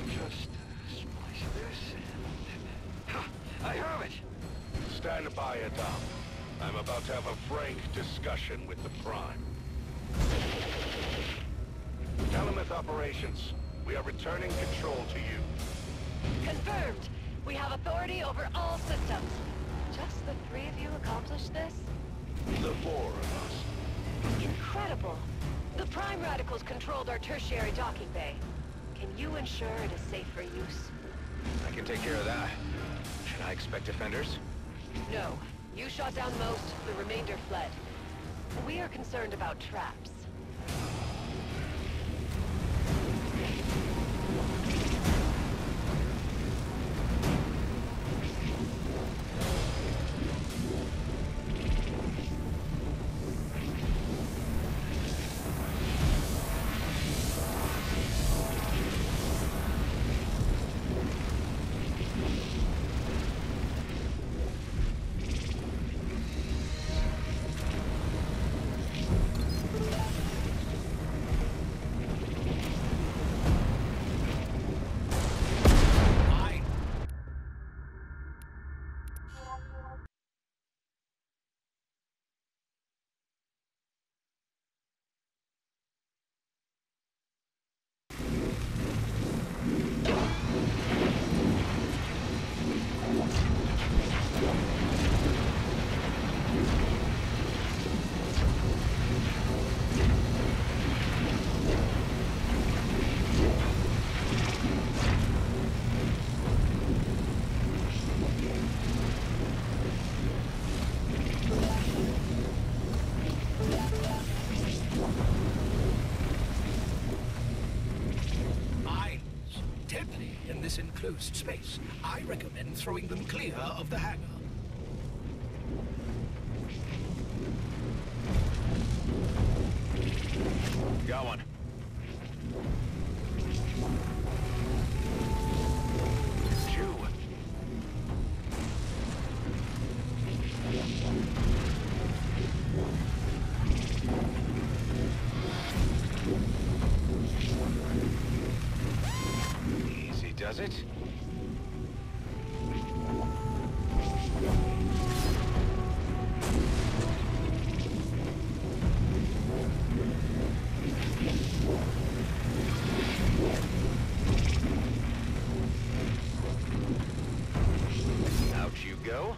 Just splice this and... Ha! I have it! Stand by, Aethon. I'm about to have a frank discussion with the Prime. Telemeth operations. We are returning control to you. Confirmed. We have authority over all systems. Just the three of you accomplished this? The four of us. Incredible. The Prime Radicals controlled our tertiary docking bay. Can you ensure it is safe for use? I can take care of that. Should I expect defenders? No. You shot down most, the remainder fled. We are concerned about traps. This enclosed space. I recommend throwing them clear of the hangar. Got one. Chew. Easy does it. Out you go.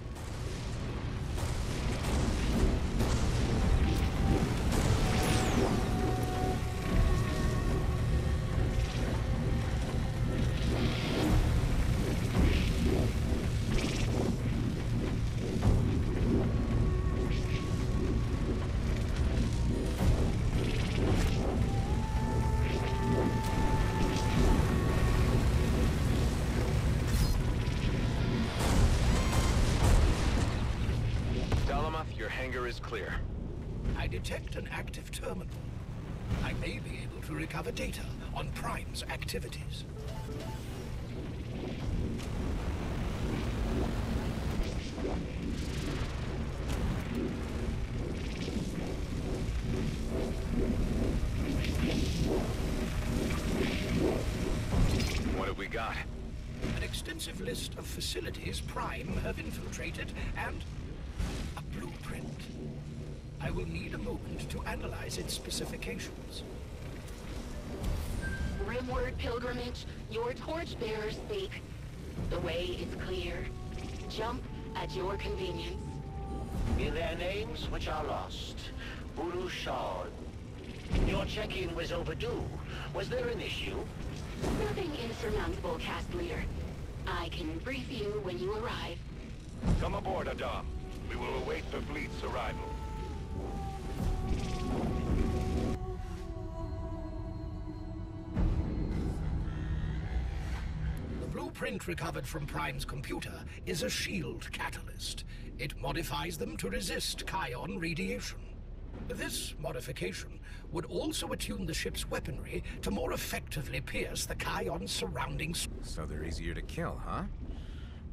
Your hangar is clear. I detect an active terminal. I may be able to recover data on Prime's activities. What have we got? An extensive list of facilities Prime have infiltrated and a blueprint. I will need a moment to analyze its specifications. Rimward Pilgrimage, your torchbearers speak. The way is clear. Jump at your convenience. In their names, which are lost. Urushad. Your check-in was overdue. Was there an issue? Nothing insurmountable, cast leader. I can brief you when you arrive. Come aboard, Adam. We will await the fleet's arrival. The blueprint recovered from Prime's computer is a shield catalyst. It modifies them to resist Kion radiation. This modification would also attune the ship's weaponry to more effectively pierce the Kion's surroundings. So they're easier to kill, huh?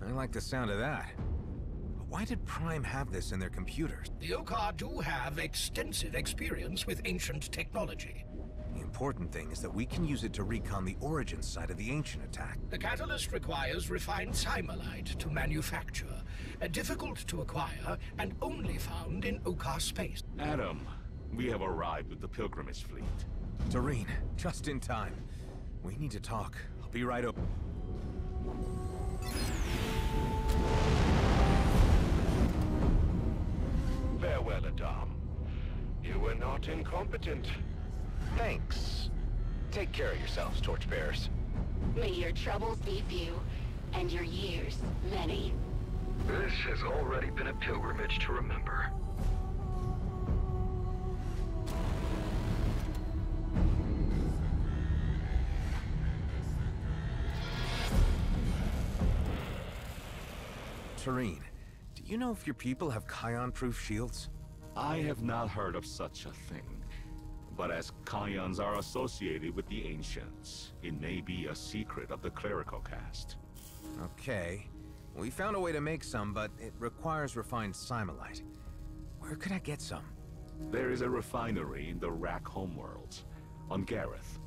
I like the sound of that. Why did Prime have this in their computers? The Okkar do have extensive experience with ancient technology. The important thing is that we can use it to recon the origin side of the ancient attack. The catalyst requires refined cymalite to manufacture, difficult to acquire, and only found in Okkar space. Adam, we have arrived with the Pilgrimage fleet. Doreen, just in time. We need to talk. I'll be right over. Farewell, Adam. You were not incompetent. Thanks. Take care of yourselves, torchbearers. May your troubles be few, and your years many. This has already been a pilgrimage to remember. Tareen, do you know if your people have Kion-proof shields? I have not heard of such a thing. But as Kions are associated with the Ancients, it may be a secret of the clerical caste. Okay. We found a way to make some, but it requires refined simulite. Where could I get some? There is a refinery in the Okkar Homeworlds, on Gareth.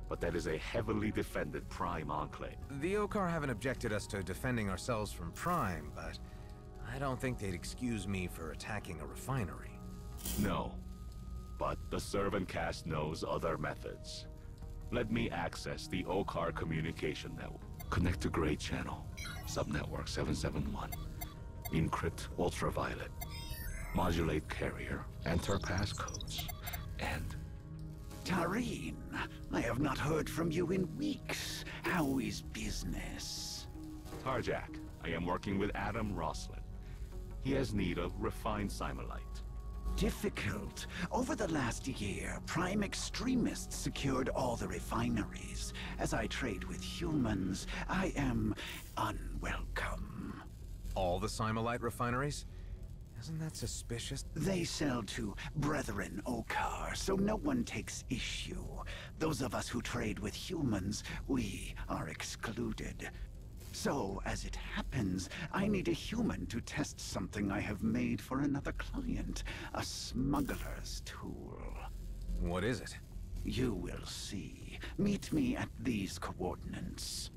But that is a heavily defended Prime enclave. The Okkar haven't objected us to defending ourselves from Prime, but I don't think they'd excuse me for attacking a refinery. No. But the servant caste knows other methods. Let me access the Okkar communication network. Connect to Grey Channel, subnetwork 771. Encrypt ultraviolet. Modulate carrier. Enter passcodes. And... Tareen, I have not heard from you in weeks. How is business? Tarjak, I am working with Adam Roslin. He has need of refined simulite. Difficult. Over the last year, Prime extremists secured all the refineries. As I trade with humans, I am unwelcome. All the simulite refineries? Isn't that suspicious? They sell to Brethren Okkar, so no one takes issue. Those of us who trade with humans, we are excluded. So, as it happens, I need a human to test something I have made for another client. A smuggler's tool. What is it? You will see. Meet me at these coordinates.